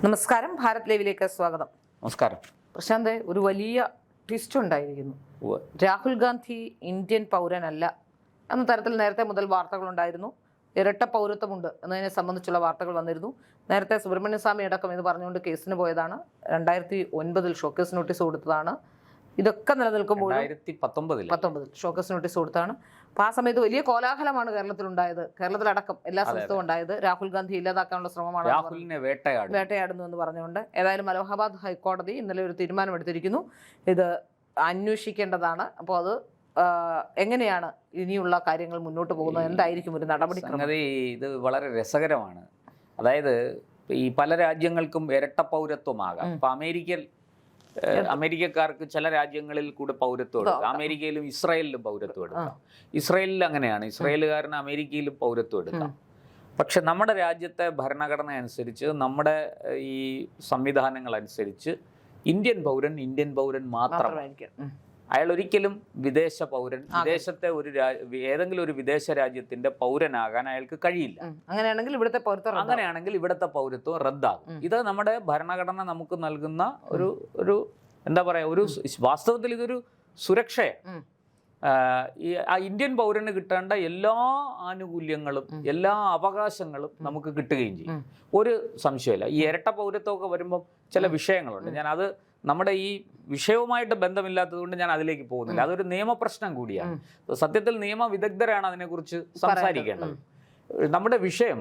നമസ്കാരം, ഭാരത് ലൈവിലേക്ക് സ്വാഗതം. നമസ്കാരം. പ്രശാന്ത്, ഒരു വലിയ ട്വിസ്റ്റ് ഉണ്ടായിരിക്കുന്നു. രാഹുൽ ഗാന്ധി ഇന്ത്യൻ പൗരനല്ല എന്ന തരത്തിൽ നേരത്തെ മുതൽ വാർത്തകളുണ്ടായിരുന്നു. ഇരട്ട പൗരത്വമുണ്ട് എന്നതിനെ സംബന്ധിച്ചുള്ള വാർത്തകൾ വന്നിരുന്നു. നേരത്തെ സുബ്രഹ്മണ്യസ്വാമി അടക്കം ഇത് പറഞ്ഞുകൊണ്ട് കേസിന് പോയതാണ്. 2009 ഷോക്കേസ് നോട്ടീസ് കൊടുത്തതാണ്. ഇതൊക്കെ നിലനിൽക്കുമ്പോൾ 2019 ഷോക്കേസ് നോട്ടീസ് കൊടുത്താണ്. അപ്പോൾ ആ സമയത്ത് വലിയ കോലാഹലമാണ് കേരളത്തിലുണ്ടായത്. കേരളത്തിലടക്കം എല്ലാ സ്ഥലത്തും ഉണ്ടായത്. രാഹുൽ ഗാന്ധി ഇല്ലാതാക്കാനുള്ള ശ്രമമാണ്, രാഹുലിനെ വേട്ടയാടുന്നു എന്ന് പറഞ്ഞുകൊണ്ട്. ഏതായാലും അലഹബാദ് ഹൈക്കോടതി ഇന്നലെ ഒരു തീരുമാനമെടുത്തിരിക്കുന്നു. ഇത് അന്വേഷിക്കേണ്ടതാണ്. അപ്പോൾ അത് എങ്ങനെയാണ് ഇനിയുള്ള കാര്യങ്ങൾ മുന്നോട്ട് പോകുന്നത്, എന്തായിരിക്കും ഒരു നടപടി? ഇത് വളരെ രസകരമാണ്. അതായത് ഈ പല രാജ്യങ്ങൾക്കും ഇരട്ട പൗരത്വമാകാം. ഇപ്പൊ അമേരിക്കക്കാർക്ക് ചില രാജ്യങ്ങളിൽ കൂടെ പൗരത്വം എടുക്കാം. അമേരിക്കയിലും ഇസ്രായേലിലും പൗരത്വം എടുക്കാം. ഇസ്രായേലിൽ അങ്ങനെയാണ്, ഇസ്രായേലുകാരന് അമേരിക്കയിലും പൗരത്വം എടുക്കാം. പക്ഷെ നമ്മുടെ രാജ്യത്തെ ഭരണഘടന അനുസരിച്ച്, നമ്മുടെ ഈ സംവിധാനങ്ങൾ അനുസരിച്ച് ഇന്ത്യൻ പൗരൻ മാത്രമായിരിക്കും. അയാൾ ഒരിക്കലും വിദേശ പൗരൻ, വിദേശത്തെ ഏതെങ്കിലും ഒരു വിദേശ രാജ്യത്തിന്റെ പൗരനാകാൻ അയാൾക്ക് കഴിയില്ല. അങ്ങനെയാണെങ്കിൽ ഇവിടുത്തെ പൗരത്വം റദ്ദാകും. ഇത് നമ്മുടെ ഭരണഘടന നമുക്ക് നൽകുന്ന ഒരു എന്താ പറയാ, ഒരു വാസ്തവത്തിൽ ഇതൊരു സുരക്ഷയാണ്. ആ ഇന്ത്യൻ പൗരന് കിട്ടേണ്ട എല്ലാ ആനുകൂല്യങ്ങളും എല്ലാ അവകാശങ്ങളും നമുക്ക് കിട്ടുകയും ചെയ്യും. ഒരു സംശയമില്ല. ഈ ഇരട്ട പൗരത്വമൊക്കെ വരുമ്പോൾ ചില വിഷയങ്ങളുണ്ട്. ഞാനത് നമ്മുടെ ഈ വിഷയവുമായിട്ട് ബന്ധമില്ലാത്തത് കൊണ്ട് ഞാൻ അതിലേക്ക് പോകുന്നില്ല. അതൊരു നിയമപ്രശ്നം കൂടിയാണ്. സത്യത്തിൽ നിയമവിദഗ്ധരാണ് അതിനെക്കുറിച്ച് സംസാരിക്കേണ്ടത്. നമ്മുടെ വിഷയം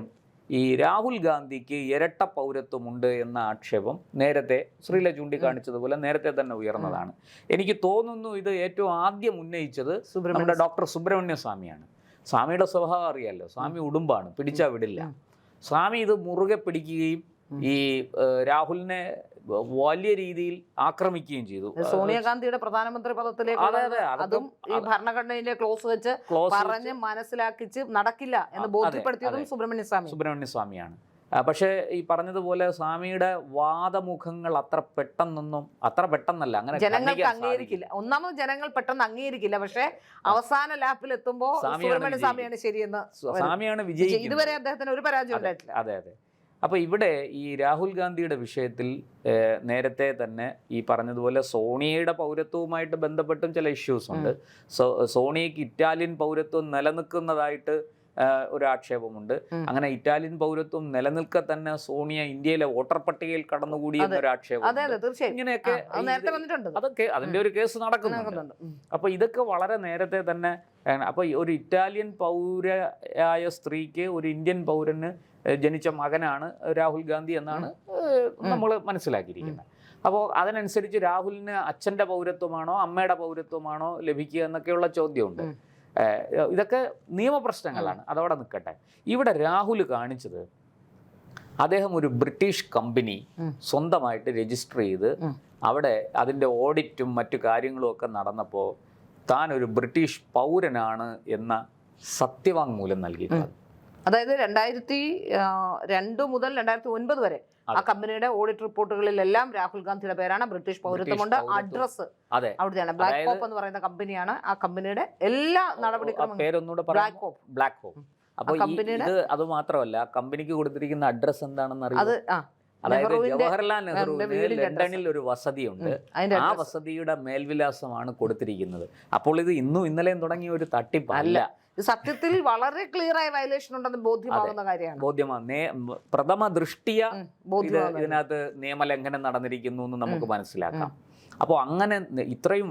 ഈ രാഹുൽ ഗാന്ധിക്ക് ഇരട്ട പൗരത്വമുണ്ട് എന്ന ആക്ഷേപം നേരത്തെ ശ്രീല ചൂണ്ടിക്കാണിച്ചതുപോലെ നേരത്തെ തന്നെ ഉയർന്നതാണ്. എനിക്ക് തോന്നുന്നു ഇത് ഏറ്റവും ആദ്യം ഉന്നയിച്ചത് നമ്മുടെ ഡോക്ടർ സുബ്രഹ്മണ്യസ്വാമിയാണ്. സ്വാമിയുടെ സ്വഭാവം അറിയാലോ, സ്വാമി ഉടുമ്പാണ്, പിടിച്ചാ വിടില്ല. സ്വാമി ഇത് മുറുകെ പിടിക്കുകയും ഈ രാഹുലിനെ വലിയ രീതിയിൽ ആക്രമിക്കുകയും ചെയ്തു. സോണിയാഗാന്ധിയുടെ പ്രധാനമന്ത്രി പദത്തിലേക്ക് അതും ഈ ഭരണഘടനയിലെ ക്ലോസ് വെച്ച് പറഞ്ഞ് മനസ്സിലാക്കിച്ച് നടക്കില്ല എന്ന് ബോധ്യപ്പെടുത്തിയതും സുബ്രഹ്മണ്യസ്വാമിയാണ്. പക്ഷേ ഈ പറഞ്ഞതുപോലെ സ്വാമിയുടെ വാദമുഖങ്ങൾ അത്ര പെട്ടെന്നല്ല, അങ്ങനെ ജനങ്ങൾക്ക് അംഗീകരിക്കില്ല. ഒന്നാമത് ജനങ്ങൾ പെട്ടെന്ന് അംഗീകരിക്കില്ല. പക്ഷേ അവസാന ലാപ്പിൽ എത്തുമ്പോൾ സുബ്രഹ്മണ്യസ്വാമിയാണ് ശരിയെന്ന്, സ്വാമിയാണ് വിജയിക്കുന്നത്. ഇതുവരെ അദ്ദേഹത്തിന് ഒരു പരാജയം ഉണ്ടായിട്ടില്ല. അതെ. അപ്പോൾ ഇവിടെ ഈ രാഹുൽ ഗാന്ധിയുടെ വിഷയത്തിൽ നേരത്തെ തന്നെ ഈ പറഞ്ഞതുപോലെ സോണിയയുടെ പൗരത്വവുമായിട്ട് ബന്ധപ്പെട്ടും ചില ഇഷ്യൂസ് ഉണ്ട്. സോണിയയ്ക്ക് ഇറ്റാലിയൻ പൗരത്വം നിലനിൽക്കുന്നതായിട്ട് ഒരു ആക്ഷേപമുണ്ട്. അങ്ങനെ ഇറ്റാലിയൻ പൗരത്വം നിലനിൽക്കെ തന്നെ സോണിയ ഇന്ത്യയിലെ വോട്ടർ പട്ടികയിൽ കടന്നുകൂടി എന്നൊരു ആക്ഷേപം. ഇങ്ങനെയൊക്കെ അതൊക്കെ അതിന്റെ ഒരു കേസ് നടക്കുന്നുണ്ട്. അപ്പൊ ഇതൊക്കെ വളരെ നേരത്തെ തന്നെ. അപ്പൊ ഒരു ഇറ്റാലിയൻ പൗരയായ സ്ത്രീക്ക് ഒരു ഇന്ത്യൻ പൗരന് ജനിച്ച മകനാണ് രാഹുൽ ഗാന്ധി എന്നാണ് നമ്മൾ മനസ്സിലാക്കിയിരിക്കുന്നത്. അപ്പോൾ അതിനനുസരിച്ച് രാഹുലിന് അച്ഛൻ്റെ പൗരത്വമാണോ അമ്മയുടെ പൗരത്വമാണോ ലഭിക്കുക എന്നൊക്കെയുള്ള ചോദ്യമുണ്ട്. ഇതൊക്കെ നിയമപ്രശ്നങ്ങളാണ്, അതവിടെ നിൽക്കട്ടെ. ഇവിടെ രാഹുൽ കാണിച്ചത് അദ്ദേഹം ഒരു ബ്രിട്ടീഷ് കമ്പനി സ്വന്തമായിട്ട് രജിസ്റ്റർ ചെയ്ത് അവിടെ അതിൻ്റെ ഓഡിറ്റും മറ്റു കാര്യങ്ങളും ഒക്കെ നടന്നപ്പോൾ താൻ ഒരു ബ്രിട്ടീഷ് പൗരനാണ് എന്ന സത്യവാങ്മൂലം നൽകിയിട്ടുണ്ട്. അതായത് 2002 മുതൽ 2009 വരെ ആ കമ്പനിയുടെ ഓഡിറ്റ് റിപ്പോർട്ടുകളിലെല്ലാം രാഹുൽ ഗാന്ധിയുടെ പേരാണ്. ബ്രിട്ടീഷ് പൗരത്വമുണ്ട്. അഡ്രസ് അവിടുത്തെയാണ്. ബ്ലാക്ക് ഹോപ്പ് എന്ന് പറയുന്ന കമ്പനിയാണ് ആ കമ്പനിയുടെ എല്ലാ നടപടിക്രമങ്ങളും. Black hope. അപ്പോൾ ഇത് അത് മാത്രമല്ല, കമ്പനിക്ക് കൊടുത്തിരിക്കുന്ന അഡ്രസ് എന്താണെന്ന് അറിയാം. അതായത് ജവഹർലാൽ നെഹ്റുവിന് ലണ്ടനിൽ ഒരു വസതിയുണ്ട്. ആ വസതിയുടെ മേൽവിലാസമാണ് കൊടുത്തിരിക്കുന്നത്. അപ്പോൾ ഇത് ഇന്നും ഇന്നലെയും തുടങ്ങിയ ഒരു തട്ടിപ്പല്ല. സത്യത്തിൽ വളരെ ക്ലിയർ ആയ വയലേഷൻ ഉണ്ടെന്ന് ബോധ്യമാകുന്ന കാര്യമാണ്. പ്രഥമ ദൃഷ്ടിയ ഇതിനകത്ത് നിയമലംഘനം നടന്നിരിക്കുന്നു എന്ന് നമുക്ക് മനസ്സിലാക്കാം. അപ്പോൾ അങ്ങനെ ഇത്രയും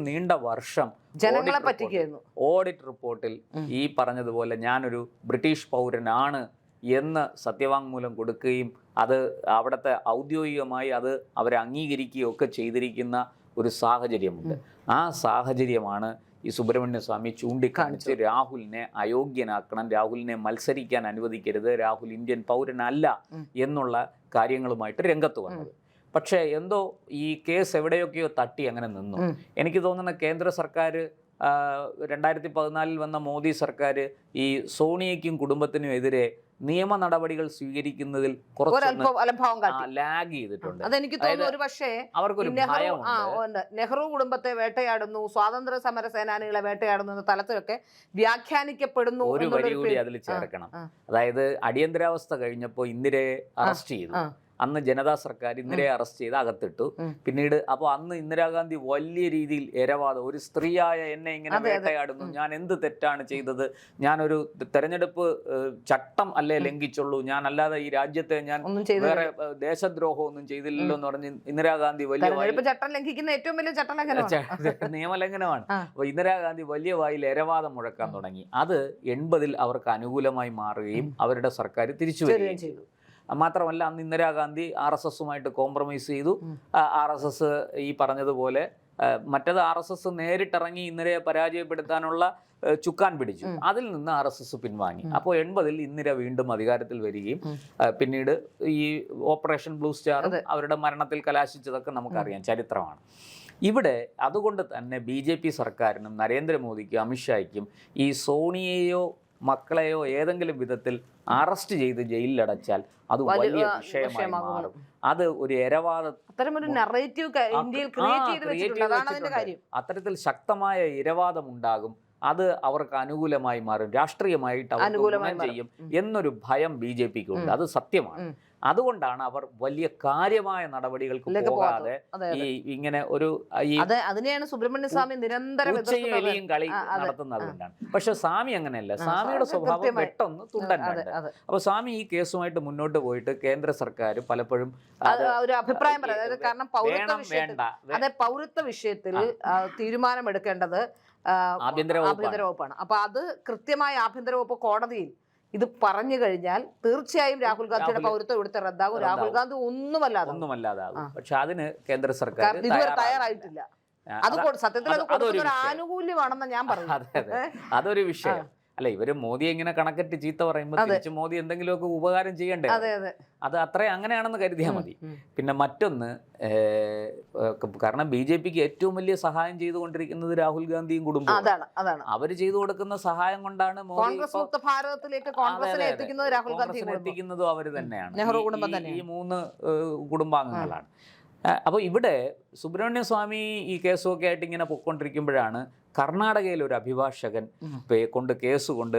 നീണ്ട വർഷം ജനങ്ങളെ പറ്റിക്കുന്നു. ഓഡിറ്റ് റിപ്പോർട്ടിൽ ഈ പറഞ്ഞതുപോലെ ഞാനൊരു ബ്രിട്ടീഷ് പൗരനാണ് എന്ന് സത്യവാങ്മൂലം കൊടുക്കുകയും അത് അവിടുത്തെ ഔദ്യോഗികമായി അത് അവരെ അംഗീകരിക്കുകയും ഒക്കെ ചെയ്തിരിക്കുന്ന ഒരു സാഹചര്യമുണ്ട്. ആ സാഹചര്യമാണ് ഈ സുബ്രഹ്മണ്യസ്വാമി ചൂണ്ടിക്കാണിച്ച് രാഹുലിനെ അയോഗ്യനാക്കണം, രാഹുലിനെ മത്സരിക്കാൻ അനുവദിക്കരുത്, രാഹുൽ ഇന്ത്യൻ പൗരനല്ല എന്നുള്ള കാര്യങ്ങളുമായിട്ട് രംഗത്ത് വന്നത്. പക്ഷേ എന്തോ ഈ കേസ് എവിടെയൊക്കെയോ തട്ടി അങ്ങനെ നിന്നു. എനിക്ക് തോന്നുന്ന കേന്ദ്ര സർക്കാർ 2014 വന്ന മോദി സർക്കാർ ഈ സോണിയയ്ക്കും കുടുംബത്തിനും എതിരെ നിയമ നടപടികൾ സ്വീകരിക്കുന്നതിൽ ലാഗ് ചെയ്തിട്ടുണ്ട്. അതെനിക്ക് തോന്നുന്നു ഒരു പക്ഷേ അവർക്കൊരു ഭയമുണ്ട്. നെഹ്റു കുടുംബത്തെ വേട്ടയാടുന്നു, സ്വാതന്ത്ര്യ സമര സേനാനികളെ വേട്ടയാടുന്നു എന്ന തലത്തിലൊക്കെ വ്യാഖ്യാനിക്കപ്പെടുന്നു. ഒരു വരി കൂടി അതിൽ ചേർക്കണം. അതായത് അടിയന്തരാവസ്ഥ കഴിഞ്ഞപ്പോൾ ഇന്ദിരയെ അറസ്റ്റ് ചെയ്തു. അന്ന് ജനതാ സർക്കാർ ഇന്ദിരയെ അറസ്റ്റ് ചെയ്ത് അകത്തിട്ടു. പിന്നീട് അപ്പോൾ അന്ന് ഇന്ദിരാഗാന്ധി വലിയ രീതിയിൽ ഇരവാദം, ഒരു സ്ത്രീയായ എന്നെ ഇങ്ങനെ വേട്ടയാടുന്നു, ഞാൻ എന്ത് തെറ്റാണ് ചെയ്തത്, ഞാനൊരു തെരഞ്ഞെടുപ്പ് ചട്ടം അല്ലേ ലംഘിച്ചുള്ളൂ, ഞാൻ അല്ലാതെ ഈ രാജ്യത്തെ ഞാൻ വേറെ ദേശദ്രോഹം ഒന്നും ചെയ്തില്ലല്ലോ എന്ന് പറഞ്ഞ് ഇന്ദിരാഗാന്ധി വലിയ ചട്ടം ലംഘിക്കുന്ന ഏറ്റവും വലിയ നിയമലംഘനമാണ്. അപ്പൊ ഇന്ദിരാഗാന്ധി വലിയ വായിൽ ഇരവാദം മുഴക്കാൻ തുടങ്ങി. അത് 80-ൽ അവർക്ക് അനുകൂലമായി മാറുകയും അവരുടെ സർക്കാർ തിരിച്ചു വരികയും ചെയ്തു. മാത്രമല്ല അന്ന് ഇന്ദിരാഗാന്ധി RSSുമായിട്ട് കോംപ്രമൈസ് ചെയ്തു. RSS ഈ പറഞ്ഞതുപോലെ മറ്റത് RSS നേരിട്ടിറങ്ങി ഇന്ദിരയെ പരാജയപ്പെടുത്താനുള്ള ചുക്കാൻ പിടിച്ചു. അതിൽ നിന്ന് RSS പിൻവാങ്ങി. അപ്പോൾ 80-ൽ ഇന്ദിര വീണ്ടും അധികാരത്തിൽ വരികയും പിന്നീട് ഈ ഓപ്പറേഷൻ ബ്ലൂ സ്റ്റാർ അവരുടെ മരണത്തിൽ കലാശിച്ചതൊക്കെ നമുക്കറിയാം, ചരിത്രമാണ്. ഇവിടെ അതുകൊണ്ട് തന്നെ BJP സർക്കാരിനും നരേന്ദ്രമോദിക്കും അമിത്ഷായ്ക്കും ഈ സോണിയയോ മക്കളെയോ ഏതെങ്കിലും വിധത്തിൽ അറസ്റ്റ് ചെയ്ത് ജയിലിലടച്ചാൽ അത് വലിയ വിഷയമായി മാറും. അത് ഒരു അത്തരത്തിൽ ശക്തമായ ഇരവാദം ഉണ്ടാകും. അത് അവർക്ക് അനുകൂലമായി മാറും, രാഷ്ട്രീയമായിട്ട് അവർ ചെയ്യും എന്നൊരു ഭയം BJPക്ക് ഉണ്ട്. അത് സത്യമാണ്. അതുകൊണ്ടാണ് അവർ വലിയ കാര്യമായ നടപടികൾക്ക് പോകാതെ ഈ ഇങ്ങനെ ഒരു അതിനെയാണ് സുബ്രഹ്മണ്യ സ്വാമി നിരന്തരം എലിയും കളി നടത്തുന്നത് കൊണ്ടാണ്. പക്ഷെ സ്വാമി അങ്ങനെയല്ല, സ്വാമിയുടെ സ്വഭാവം പെട്ടെന്ന് തുണ്ടനാണ്. അപ്പൊ സ്വാമി ഈ കേസുമായിട്ട് മുന്നോട്ട് പോയിട്ട് കേന്ദ്ര സർക്കാർ പലപ്പോഴും ഒരു അഭിപ്രായം പറയാം. കാരണം പൗരത്വ വിഷയത്തിൽ തീരുമാനമെടുക്കേണ്ടത് ആഭ്യന്തര വകുപ്പാണ്. അപ്പൊ അത് കൃത്യമായി ആഭ്യന്തര വകുപ്പ് കോടതിയിൽ ഇത് പറഞ്ഞു കഴിഞ്ഞാൽ തീർച്ചയായും രാഹുൽ ഗാന്ധിയുടെ പൗരത്വം ഇവിടുത്തെ റദ്ദാകും. രാഹുൽ ഗാന്ധി ഒന്നുമല്ലാതാകും. പക്ഷെ അതിന് കേന്ദ്ര സർക്കാർ ഇതുവരെ തയ്യാറായിട്ടില്ല. അതുകൊണ്ട് സത്യത്തിൽ അത് കൊടുക്കുന്ന ഒരു ആനുകൂല്യമാണെന്ന് ഞാൻ പറഞ്ഞു. അതൊരു വിഷയം അല്ല. ഇവര് മോദിയെ ഇങ്ങനെ കണക്കറ്റ് ചീത്ത പറയുമ്പോൾ തിരിച്ച് മോദി എന്തെങ്കിലുമൊക്കെ ഉപകാരം ചെയ്യണ്ടേ? അത് അത്രയും അങ്ങനെയാണെന്ന് കരുതിയാൽ മതി. പിന്നെ മറ്റൊന്ന്, കാരണം BJPക്ക് ഏറ്റവും വലിയ സഹായം ചെയ്തുകൊണ്ടിരിക്കുന്നത് രാഹുൽ ഗാന്ധിയും കുടുംബവും. അവര് ചെയ്തു കൊടുക്കുന്ന സഹായം കൊണ്ടാണ് കോൺഗ്രസിനെ എത്തിക്കുന്നതും അവര് തന്നെയാണ്. ഈ 3 കുടുംബാംഗങ്ങളാണ്. അപ്പോൾ ഇവിടെ സുബ്രഹ്മണ്യ സ്വാമി ഈ കേസുമൊക്കെ ആയിട്ട് ഇങ്ങനെ പൊയ്ക്കൊണ്ടിരിക്കുമ്പോഴാണ് കർണാടകയിൽ ഒരു അഭിഭാഷകൻ കേസ് കൊണ്ട്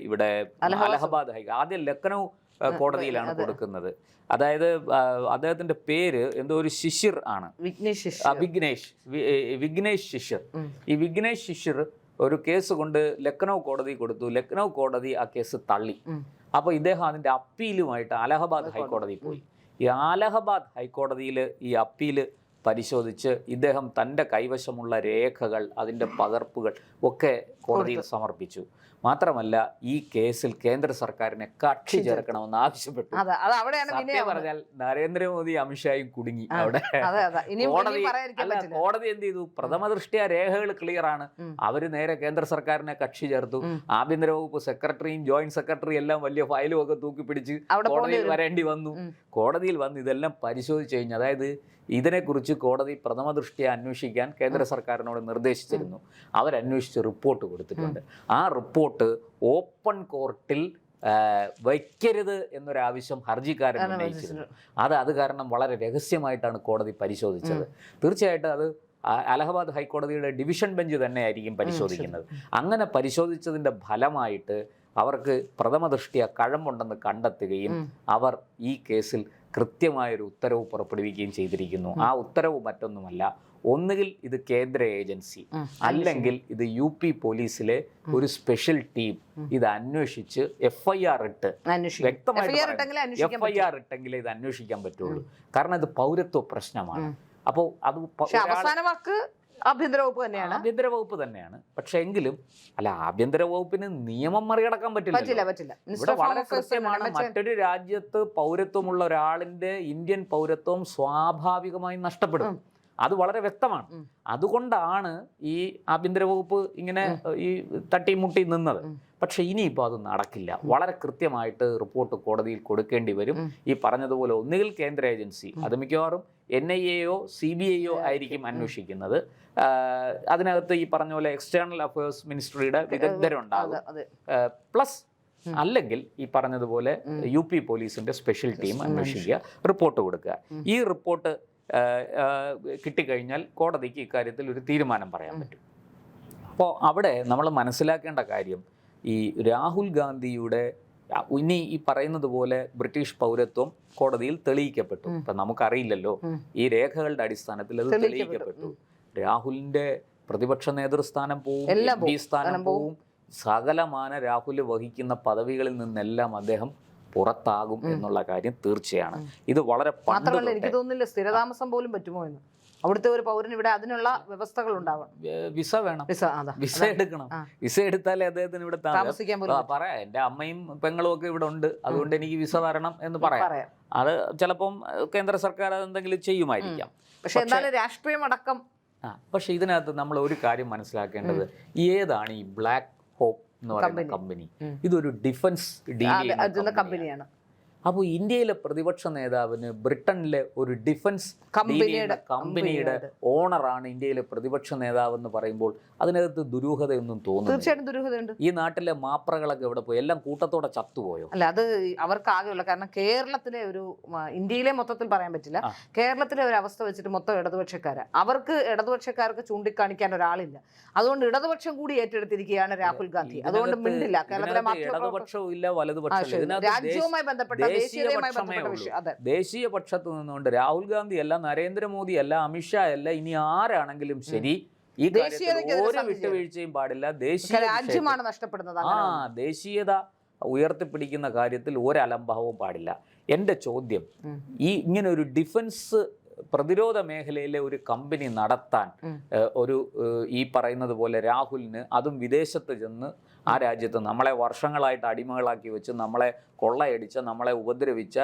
ഇവിടെ അലഹബാദ് ആദ്യം ലക്നൗ കോടതിയിലാണ് കൊടുക്കുന്നത്. അതായത് അദ്ദേഹത്തിന്റെ പേര് എന്തോ ഒരു ശിശിർ ആണ്, വിഘ്നേഷ് ശിശിർ. ഈ വിഘ്നേഷ് ശിശിർ ഒരു കേസ് കൊണ്ട് ലക്നൗ കോടതി കൊടുത്തു. ലക്നൗ കോടതി ആ കേസ് തള്ളി. അപ്പോൾ ഇദ്ദേഹം അതിന്റെ അപ്പീലുമായിട്ട് അലഹബാദ് ഹൈക്കോടതി പോയി. ഈ അലഹബാദ് ഹൈക്കോടതിയിൽ ഈ അപ്പീല് പരിശോധിച്ച് ഇദ്ദേഹം തൻ്റെ കൈവശമുള്ള രേഖകൾ, അതിൻ്റെ പകർപ്പുകൾ ഒക്കെ കോടതിയിൽ സമർപ്പിച്ചു. മാത്രമല്ല ഈ കേസിൽ കേന്ദ്ര സർക്കാരിനെ കക്ഷി ചേർക്കണമെന്ന് ആവശ്യപ്പെട്ടു. സത്യം പറഞ്ഞാൽ നരേന്ദ്രമോദി അമിത്ഷായും കുടുങ്ങി അവിടെ. കോടതി എന്ത് ചെയ്തു? പ്രഥമ ദൃഷ്ട്യാ രേഖകൾ ക്ലിയർ ആണ്. അവര് നേരെ കേന്ദ്ര സർക്കാരിനെ കക്ഷി ചേർത്തു. ആഭ്യന്തര വകുപ്പ് സെക്രട്ടറിയും ജോയിന്റ് സെക്രട്ടറിയും എല്ലാം വലിയ ഫയലും ഒക്കെ തൂക്കിപ്പിടിച്ച് കോടതിയിൽ വരേണ്ടി വന്നു. കോടതിയിൽ വന്ന് ഇതെല്ലാം പരിശോധിച്ചു കഴിഞ്ഞു. അതായത് ഇതിനെക്കുറിച്ച് കോടതി പ്രഥമ ദൃഷ്ട്യാ അന്വേഷിക്കാൻ കേന്ദ്ര സർക്കാരിനോട് നിർദ്ദേശിച്ചിരുന്നു. അവരന്വേഷിച്ച് റിപ്പോർട്ട് കൊടുത്തിട്ടുണ്ട്. ആ റിപ്പോർട്ട് ഓപ്പൺ കോർട്ടിൽ വയ്ക്കരുത് എന്നൊരാവശ്യം ഹർജിക്കാരൻ ഉന്നയിച്ചിരുന്നു. അത് കാരണം വളരെ രഹസ്യമായിട്ടാണ് കോടതി പരിശോധിച്ചത്. തീർച്ചയായിട്ടും അത് അലഹബാദ് ഹൈക്കോടതിയുടെ ഡിവിഷൻ ബെഞ്ച് തന്നെയായിരിക്കും പരിശോധിക്കുന്നത്. അങ്ങനെ പരിശോധിച്ചതിൻ്റെ ഫലമായിട്ട് അവർക്ക് പ്രഥമ ദൃഷ്ട്യാ കഴമ്പുണ്ടെന്ന് കണ്ടെത്തുകയും അവർ ഈ കേസിൽ കൃത്യമായൊരു ഉത്തരവ് പുറപ്പെടുവിക്കുകയും ചെയ്തിരിക്കുന്നു. ആ ഉത്തരവ് മറ്റൊന്നുമല്ല, ഒന്നുകിൽ ഇത് കേന്ദ്ര ഏജൻസി, അല്ലെങ്കിൽ ഇത് UP പോലീസിലെ ഒരു സ്പെഷ്യൽ ടീം ഇത് അന്വേഷിച്ച് FIR ഇട്ട് വ്യക്തമായിട്ട് FIR ഇട്ടെങ്കിലേ ഇത് അന്വേഷിക്കാൻ പറ്റുള്ളൂ. കാരണം ഇത് പൗരത്വ പ്രശ്നമാണ്. അപ്പോൾ അത് ആഭ്യന്തര വകുപ്പ് തന്നെയാണ്. പക്ഷെ എങ്കിലും ആഭ്യന്തര വകുപ്പിന് നിയമം മറികടക്കാൻ പറ്റില്ല. ഇവിടെ വളരെ കൃത്യമാണ്, മറ്റൊരു രാജ്യത്ത് പൗരത്വമുള്ള ഒരാളിന്റെ ഇന്ത്യൻ പൗരത്വം സ്വാഭാവികമായി നഷ്ടപ്പെടും. അത് വളരെ വ്യക്തമാണ്. അതുകൊണ്ടാണ് ഈ ആഭ്യന്തര വകുപ്പ് ഇങ്ങനെ ഈ തട്ടിമുട്ടി നിന്നത്. പക്ഷെ ഇനിയിപ്പോൾ അത് നടക്കില്ല. വളരെ കൃത്യമായിട്ട് റിപ്പോർട്ട് കോടതിയിൽ കൊടുക്കേണ്ടി വരും. ഈ പറഞ്ഞതുപോലെ ഒന്നുകിൽ കേന്ദ്ര ഏജൻസി, അത് മിക്കവാറും NIA-യോ CBI-യോ ആയിരിക്കും അന്വേഷിക്കുന്നത്. അതിനകത്ത് ഈ പറഞ്ഞ പോലെ എക്സ്റ്റേണൽ അഫയേഴ്സ് മിനിസ്ട്രിയുടെ വിദഗ്ധരുണ്ടാകും. പ്ലസ് അല്ലെങ്കിൽ ഈ പറഞ്ഞതുപോലെ UP പോലീസിന്റെ സ്പെഷ്യൽ ടീം അന്വേഷിക്കുക, റിപ്പോർട്ട് കൊടുക്കുക. ഈ റിപ്പോർട്ട് കിട്ടിക്കഴിഞ്ഞാൽ കോടതിക്ക് ഇക്കാര്യത്തിൽ ഒരു തീരുമാനം പറയാൻ പറ്റും. അപ്പോൾ അവിടെ നമ്മൾ മനസ്സിലാക്കേണ്ട കാര്യം, ഈ രാഹുൽ ഗാന്ധിയുടെ ഇനി ഈ പറയുന്നത് പോലെ ബ്രിട്ടീഷ് പൗരത്വം കോടതിയിൽ തെളിയിക്കപ്പെട്ടു. ഇപ്പൊ നമുക്കറിയില്ലല്ലോ, ഈ രേഖകളുടെ അടിസ്ഥാനത്തിൽ അത് തെളിയിക്കപ്പെട്ടു. രാഹുലിന്റെ പ്രതിപക്ഷ നേതൃസ്ഥാനം പോവും, MP സ്ഥാനം പോവും, സകലമാന രാഹുൽ വഹിക്കുന്ന പദവികളിൽ നിന്നെല്ലാം അദ്ദേഹം പുറത്താകും എന്നുള്ള കാര്യം തീർച്ചയാണ്. ഇത് വളരെ മാത്രമല്ല എനിക്ക് തോന്നുന്നില്ല സ്ഥിരതാമസം പോലും പറ്റുമോ എന്ന്. അവിടുത്തെ ഒരു പൗരന് ഇവിടെ അതിനുള്ള വ്യവസ്ഥകൾ ഉണ്ടാവണം. വിസ വേണം, വിസ എടുക്കണം. വിസ എടുത്താലേ അദ്ദേഹത്തിന് ഇവിടെ താമസിക്കാൻ പറയാം എന്റെ അമ്മയും പെങ്ങളും ഒക്കെ ഇവിടെ ഉണ്ട്, അതുകൊണ്ട് എനിക്ക് വിസ തരണം എന്ന് പറയാം. അത് ചിലപ്പം കേന്ദ്ര സർക്കാർ അതെന്തെങ്കിലും ചെയ്യുമായിരിക്കാം. പക്ഷെ എന്നാലും രാഷ്ട്രീയം അടക്കം. പക്ഷെ ഇതിനകത്ത് നമ്മൾ ഒരു കാര്യം മനസ്സിലാക്കേണ്ടത്, ഏതാണ് ഈ ബ്ലാക്ക് ഹോക്ക് എന്ന് പറയുന്ന കമ്പനി? ഇതൊരു ഡിഫൻസ് ഡീൽ കമ്പനിയാണ്. അപ്പോൾ ഇന്ത്യയിലെ പ്രതിപക്ഷ നേതാവിന് ബ്രിട്ടനിലെ ഒരു ഡിഫൻസ് കമ്പനിയുടെ ഓണറാണ് ഇന്ത്യയിലെ പ്രതിപക്ഷ നേതാവ് എന്ന് പറയുമ്പോൾ അതിനകത്ത് ദുരൂഹതയൊന്നും തോന്നുന്നു. തീർച്ചയായിട്ടും ദുരൂഹതയുണ്ട്. ഈ നാട്ടിലെ മാപ്രകളൊക്കെ എവിടെ പോയി? എല്ലാം കൂട്ടത്തോടെ ചത്തുപോയോ? അല്ല, അത് അവർക്ക് ആകെയുള്ള കാരണം കേരളത്തിലെ ഒരു, ഇന്ത്യയിലെ മൊത്തത്തിൽ പറയാൻ പറ്റില്ല, കേരളത്തിലെ ഒരു അവസ്ഥ വെച്ചിട്ട് മൊത്തം ഇടതുപക്ഷക്കാര്, അവർക്ക് ഇടതുപക്ഷക്കാർക്ക് ചൂണ്ടിക്കാണിക്കാൻ ഒരാളില്ല. അതുകൊണ്ട് ഇടതുപക്ഷം കൂടി ഏറ്റെടുത്തിരിക്കുകയാണ് രാഹുൽ ഗാന്ധി. അതുകൊണ്ട് മിണ്ടില്ല. കേരളത്തിലെ ഇടതുപക്ഷവും ഇല്ല വലതുപക്ഷവും രാജ്യവുമായി ബന്ധപ്പെട്ട ദേശീയ പക്ഷത്ത് നിന്നുകൊണ്ട് രാഹുൽ ഗാന്ധി അല്ല, നരേന്ദ്രമോദി അല്ല, അമിത്ഷാ അല്ല, ഇനി ആരാണെങ്കിലും ശരി, ഈ കാര്യത്തിൽ ഒരു വിട്ടുവീഴ്ചയും പാടില്ല. രാജ്യമാണ് നഷ്ടപ്പെടുന്നത്. ദേശീയത ഉയർത്തിപ്പിടിക്കുന്ന കാര്യത്തിൽ ഒരലംഭാവവും പാടില്ല. എൻ്റെ ചോദ്യം, ഈ ഇങ്ങനെ ഒരു ഡിഫൻസ് പ്രതിരോധ മേഖലയിലെ ഒരു കമ്പനി നടത്താൻ ഒരു ഈ പറയുന്നത് പോലെ രാഹുലിന്, അതും വിദേശത്ത് ചെന്ന് ആ രാജ്യത്ത് നമ്മളെ വർഷങ്ങളായിട്ട് അടിമകളാക്കി വെച്ച് നമ്മളെ കൊള്ളയടിച്ച, നമ്മളെ ഉപദ്രവിച്ച,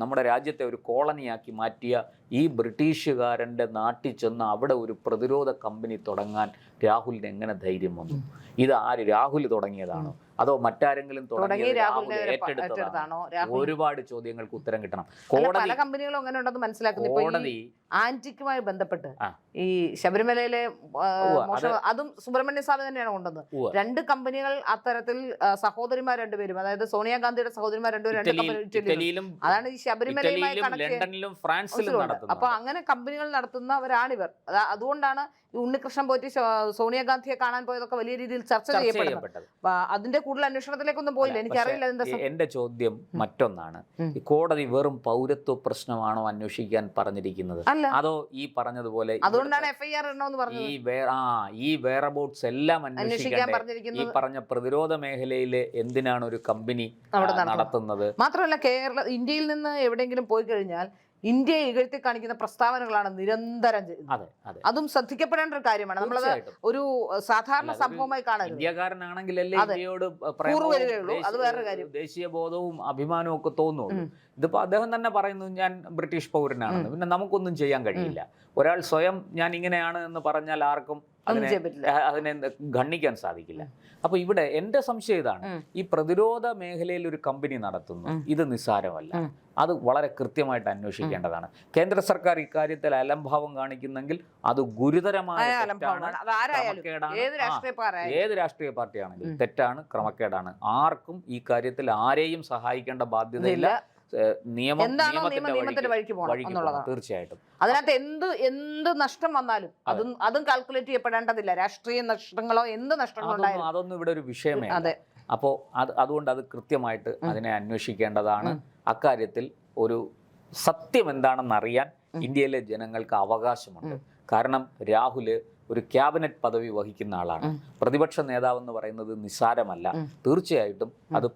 നമ്മുടെ രാജ്യത്തെ ഒരു കോളനിയാക്കി മാറ്റിയ ഈ ബ്രിട്ടീഷുകാരൻ്റെ നാട്ടിൽ ചെന്ന് അവിടെ ഒരു പ്രതിരോധ കമ്പനി തുടങ്ങാൻ രാഹുലിന് എങ്ങനെ ധൈര്യം വന്നു? ഇത് ആര്, രാഹുൽ തുടങ്ങിയതാണോ അതോ മറ്റാരെങ്കിലും തുടങ്ങി ഏറ്റെടുത്തതാണോ? ഒരുപാട് ചോദ്യങ്ങൾക്ക് ഉത്തരം കിട്ടണം. പല കമ്പനികളും അങ്ങനെ ഉണ്ടെന്ന് മനസ്സിലാക്കുന്നു. കോടതി ആന്റിക്കുമായി ബന്ധപ്പെട്ട് ഈ ശബരിമലയിലെ അതും സുബ്രഹ്മണ്യ സ്വാമി തന്നെയാണ് കൊണ്ടുവന്നത്. 2 കമ്പനികൾ അത്തരത്തിൽ സഹോദരിമാർ രണ്ടുപേരും, അതായത് സോണിയാഗാന്ധിയുടെ സഹോദരിമാർ രണ്ടുപേരും, അതാണ് ഈ ശബരിമലയുമായി കണക്ട്. അപ്പൊ അങ്ങനെ കമ്പനികൾ നടത്തുന്നവരാണിവർ. അതുകൊണ്ടാണ് ഈ ഉണ്ണികൃഷ്ണൻ പോറ്റി സോണിയാഗാന്ധിയെ കാണാൻ പോയതൊക്കെ വലിയ രീതിയിൽ ചർച്ച ചെയ്യപ്പെട്ടത്. അതിന്റെ കൂടുതൽ അന്വേഷണത്തിലേക്കൊന്നും പോയില്ല, എനിക്കറിയില്ല. എന്റെ ചോദ്യം മറ്റൊന്നാണ്, ഈ കോടതി വെറും പൗരത്വ പ്രശ്നമാണോ അന്വേഷിക്കാൻ പറഞ്ഞിരിക്കുന്നത്, അതോ ഈ പറഞ്ഞതുപോലെ അതുകൊണ്ടാണ് FIR ഇടണമെന്ന് പറഞ്ഞത്, ഈ വെയർഅബൌട്ട്സ് എല്ലാം അന്വേഷിക്കാൻ പറഞ്ഞിരിക്കുന്നത്? ഈ പറഞ്ഞ പ്രതിരോധ മേഖലയിലെ എന്തിനാണ് ഒരു കമ്പനി നടത്തുന്നത്? മാത്രമല്ല ഇന്ത്യയിൽ നിന്ന് എവിടെയെങ്കിലും പോയി കഴിഞ്ഞാൽ ഇന്ത്യയെ ഇകഴ്ത്തി കാണിക്കുന്ന പ്രസ്താവനകളാണ് നിരന്തരം ചെയ്യുന്നത്. അതും ശ്രദ്ധിക്കപ്പെടേണ്ട ഒരു കാര്യമാണ്. നമ്മളത് ഒരു സാധാരണ സംഭവമായി കാണരുത്. ഇന്ത്യക്കാരനാണെങ്കിലല്ലേ ഇന്ത്യയോട് അത് വേറൊരു കാര്യം. ദേശീയ ബോധവും അഭിമാനവും ഒക്കെ തോന്നുള്ളൂ. ഇതിപ്പോ അദ്ദേഹം തന്നെ പറയുന്നു ഞാൻ ബ്രിട്ടീഷ് പൗരനാണെന്ന്. പിന്നെ നമുക്കൊന്നും ചെയ്യാൻ കഴിയില്ല. ഒരാൾ സ്വയം ഞാൻ ഇങ്ങനെയാണ് എന്ന് പറഞ്ഞാൽ ആർക്കും അതിനെ ഖണ്ഡിക്കാൻ സാധിക്കില്ല. അപ്പൊ ഇവിടെ എന്റെ സംശയം ഇതാണ്, ഈ പ്രതിരോധ മേഖലയിൽ ഒരു കമ്പനി നടത്തുന്നു, ഇത് നിസ്സാരമല്ല, അത് വളരെ കൃത്യമായിട്ട് അന്വേഷിക്കേണ്ടതാണ്. കേന്ദ്ര സർക്കാർ ഇക്കാര്യത്തിൽ അലംഭാവം കാണിക്കുന്നെങ്കിൽ അത് ഗുരുതരമായ ഏത് രാഷ്ട്രീയ പാർട്ടിയാണെങ്കിലും തെറ്റാണ്, ക്രമക്കേടാണ്. ആർക്കും ഈ കാര്യത്തിൽ ആരെയും സഹായിക്കേണ്ട ബാധ്യതയില്ല. നിയമത്തിന്റെ വഴിക്ക് പോകണം എന്നുള്ളതാണ് തീർച്ചയായിട്ടും. അതിനകത്ത് എന്ത് നഷ്ടം വന്നാലും അതും കാൽക്കുലേറ്റ് ചെയ്യപ്പെടേണ്ടതില്ല. രാഷ്ട്രീയ നഷ്ടങ്ങളോ എന്ത് നഷ്ടങ്ങളോ അതൊന്നും ഇവിടെ ഒരു വിഷയമേ. അപ്പോൾ അതുകൊണ്ട് അത് കൃത്യമായിട്ട് അതിനെ അന്വേഷിക്കേണ്ടതാണ്. അക്കാര്യത്തിൽ ഒരു സത്യം എന്താണെന്ന് അറിയാൻ ഇന്ത്യയിലെ ജനങ്ങൾക്ക് അവകാശമുണ്ട്. കാരണം രാഹുൽ ഒരു ക്യാബിനറ്റ് പദവി വഹിക്കുന്ന ആളാണ്. പ്രതിപക്ഷ നേതാവ് എന്ന് പറയുന്നത് നിസ്സാരമല്ല. തീർച്ചയായിട്ടും അത്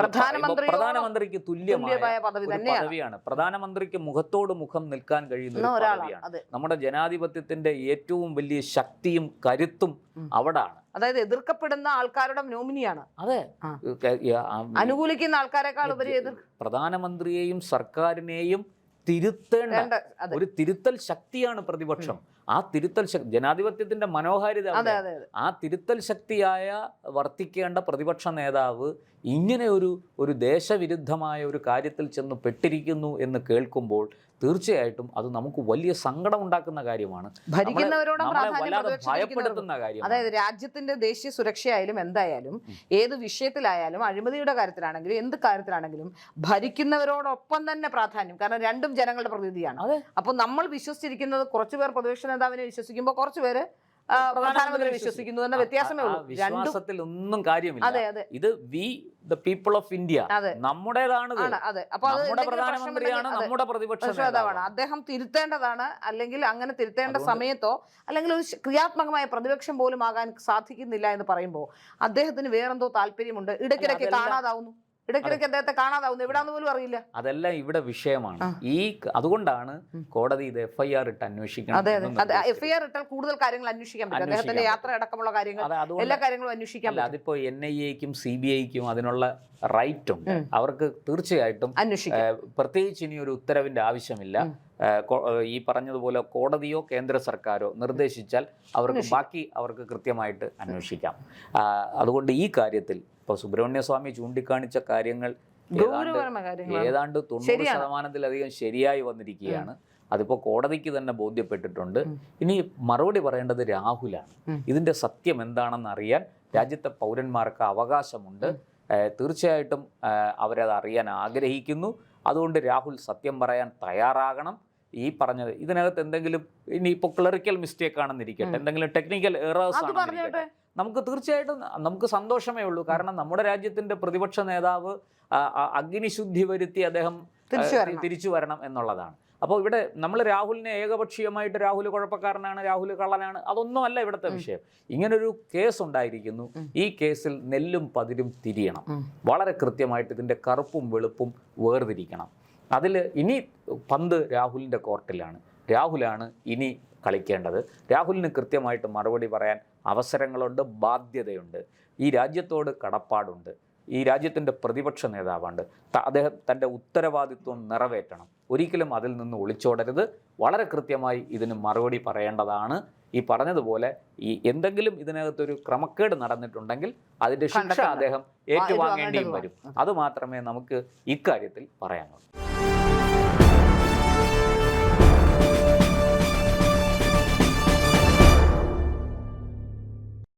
പ്രധാനമന്ത്രിക്ക് തുല്യമായ പദവിയാണ്. പ്രധാനമന്ത്രിക്ക് മുഖത്തോട് മുഖം നിൽക്കാൻ കഴിയുന്ന ഒരു പദവിയാണ്. നമ്മുടെ ജനാധിപത്യത്തിന്റെ ഏറ്റവും വലിയ ശക്തിയും കരുത്തും അവിടാണ്. അതായത് എതിർക്കപ്പെടുന്ന ആൾക്കാരുടെ നോമിനിയാണ്. അതെ, അനുകൂലിക്കുന്ന ആൾക്കാരെക്കാൾ ഉപരി പ്രധാനമന്ത്രിയെയും സർക്കാരിനെയും തിരുത്തേണ്ട ഒരു തിരുത്തൽ ശക്തിയാണ് പ്രതിപക്ഷം. ആ തിരുത്തൽ ശക്തി ജനാധിപത്യത്തിന്റെ മനോഹാരിത. ആ തിരുത്തൽ ശക്തിയായ വർത്തിക്കേണ്ട പ്രതിപക്ഷ നേതാവ് ഇങ്ങനെ ഒരു ദേശവിരുദ്ധമായ ഒരു കാര്യത്തിൽ ചെന്ന് പെട്ടിരിക്കുന്നു എന്ന് കേൾക്കുമ്പോൾ തീർച്ചയായിട്ടും അത് നമുക്ക് വലിയ സങ്കടം ഉണ്ടാക്കുന്ന കാര്യമാണ്, ഭയപ്പെടുത്തുന്ന കാര്യം. അതായത് രാജ്യത്തിന്റെ ദേശീയ സുരക്ഷയായാലും എന്തായാലും ഏത് വിഷയത്തിലായാലും അഴിമതിയുടെ കാര്യത്തിലാണെങ്കിലും എന്ത് കാര്യത്തിലാണെങ്കിലും ഭരിക്കുന്നവരോടൊപ്പം തന്നെ പ്രാധാന്യം. കാരണം രണ്ടും ജനങ്ങളുടെ പ്രതിനിധിയാണ്. അപ്പോൾ നമ്മൾ വിശ്വസിച്ചിരിക്കുന്നത് കുറച്ചുപേർ പ്രതിപക്ഷ നേതാവിനെ വിശ്വസിക്കുമ്പോൾ കുറച്ചുപേര് പ്രധാനമന്ത്രി വിശ്വസിക്കുന്നു എന്ന വ്യത്യാസമേ ഉള്ളൂ. വിശ്വാസത്തിൽ ഒന്നും കാര്യമില്ല. അതെ അതെ ഇത് we the people of India, നമ്മുടേതാണ്. അതെ. അപ്പൊ അത് നമ്മുടെ പ്രധാനമന്ത്രിയാണ്, നമ്മുടെ പ്രതിപക്ഷ നേതാവാണ്. അദ്ദേഹം തിരുത്തേണ്ടതാണ്. അല്ലെങ്കിൽ അങ്ങനെ തിരുത്തേണ്ട സമയത്തോ അല്ലെങ്കിൽ ഒരു ക്രിയാത്മകമായ പ്രതിപക്ഷം പോലും ആകാൻ സാധിക്കുന്നില്ല എന്ന് പറയുമ്പോൾ അദ്ദേഹത്തിന് വേറെന്തോ താല്പര്യമുണ്ട്. ഇടയ്ക്കിടയ്ക്ക് കാണാതാവുന്നു, ഇടയ്ക്കിടയ്ക്ക് അദ്ദേഹത്തെ കാണാതാവുന്നു, എവിടാന്ന് പോലും അറിയില്ല. അതെല്ലാം ഇവിടെ വിഷയമാണ്. അതുകൊണ്ടാണ് കോടതി ഇത് FIR ഇട്ട് അന്വേഷിക്കണം. അതെ അതെ, FIR ഇട്ടാൽ കൂടുതൽ കാര്യങ്ങൾ അന്വേഷിക്കാൻ പറ്റും. അദ്ദേഹത്തിന്റെ യാത്ര അടക്കമുള്ള കാര്യങ്ങൾ, എല്ലാ കാര്യങ്ങളും അന്വേഷിക്കാൻ പറ്റും. അതിപ്പോ NIA-ക്കും CBI-ക്കും അതിനുള്ള റൈറ്റ് ഉണ്ട്. അവർക്ക് തീർച്ചയായിട്ടും പ്രത്യേകിച്ച് ഇനി ഒരു ഉത്തരവിന്റെ ആവശ്യമില്ല. ഈ പറഞ്ഞതുപോലെ കോടതിയോ കേന്ദ്ര സർക്കാരോ നിർദ്ദേശിച്ചാൽ അവർക്ക് കൃത്യമായിട്ട് അന്വേഷിക്കാം. അതുകൊണ്ട് ഈ കാര്യത്തിൽ ഇപ്പോൾ സുബ്രഹ്മണ്യ സ്വാമി ചൂണ്ടിക്കാണിച്ച കാര്യങ്ങൾ ഏതാണ്ട് 90% ശരിയായി വന്നിരിക്കുകയാണ്. അതിപ്പോൾ കോടതിക്ക് തന്നെ ബോധ്യപ്പെട്ടിട്ടുണ്ട്. ഇനി മറുപടി പറയേണ്ടത് രാഹുലാണ്. ഇതിന്റെ സത്യം എന്താണെന്ന് അറിയാൻ രാജ്യത്തെ പൗരന്മാർക്ക് അവകാശമുണ്ട്. തീർച്ചയായിട്ടും അവരത് അറിയാൻ ആഗ്രഹിക്കുന്നു. അതുകൊണ്ട് രാഹുൽ സത്യം പറയാൻ തയ്യാറാകണം. ഈ പറഞ്ഞത് ഇതിനകത്ത് എന്തെങ്കിലും ഇനിയിപ്പോൾ ക്ലറിക്കൽ മിസ്റ്റേക്ക് ആണെന്നിരിക്കട്ടെ, എന്തെങ്കിലും ടെക്നിക്കൽ എറേഴ്സ് ആണെന്നിരിക്കട്ടെ, നമുക്ക് തീർച്ചയായിട്ടും നമുക്ക് സന്തോഷമേ ഉള്ളൂ. കാരണം നമ്മുടെ രാജ്യത്തിന്റെ പ്രതിപക്ഷ നേതാവ് അഗ്നിശുദ്ധി വരുത്തി അദ്ദേഹം തിരിച്ചു വരണം എന്നുള്ളതാണ്. അപ്പോൾ ഇവിടെ നമ്മൾ രാഹുലിനെ ഏകപക്ഷീയമായിട്ട് രാഹുൽ കുഴപ്പക്കാരനാണ്, രാഹുൽ കള്ളനാണ്, അതൊന്നുമല്ല ഇവിടുത്തെ വിഷയം. ഇങ്ങനൊരു കേസ് ഉണ്ടായിരിക്കുന്നു. ഈ കേസിൽ നെല്ലും പതിരും തിരിയണം. വളരെ കൃത്യമായിട്ട് ഇതിൻ്റെ കറുപ്പും വെളുപ്പും വേർതിരിക്കണം. അതിൽ ഇനി പന്ത് രാഹുലിൻ്റെ കോർട്ടിലാണ്. രാഹുലാണ് ഇനി കളിക്കേണ്ടത്. രാഹുലിന് കൃത്യമായിട്ട് മറുപടി പറയാൻ അവസരങ്ങളുണ്ട്, ബാധ്യതയുണ്ട്, ഈ രാജ്യത്തോട് കടപ്പാടുണ്ട്. ഈ രാജ്യത്തിൻ്റെ പ്രതിപക്ഷ നേതാവാണ്. അദ്ദേഹം തൻ്റെ ഉത്തരവാദിത്വം നിറവേറ്റണം. ഒരിക്കലും അതിൽ നിന്ന് ഒളിച്ചോടരുത്. വളരെ കൃത്യമായി ഇതിന് മറുപടി പറയേണ്ടതാണ്. ഈ പറഞ്ഞതുപോലെ ഈ എന്തെങ്കിലും ഇതിനകത്തൊരു ക്രമക്കേട് നടന്നിട്ടുണ്ടെങ്കിൽ അതിൻ്റെ ശിക്ഷ അദ്ദേഹം ഏറ്റുവാങ്ങേണ്ടിയും വരും. അതുമാത്രമേ നമുക്ക് ഇക്കാര്യത്തിൽ പറയാനുള്ളൂ.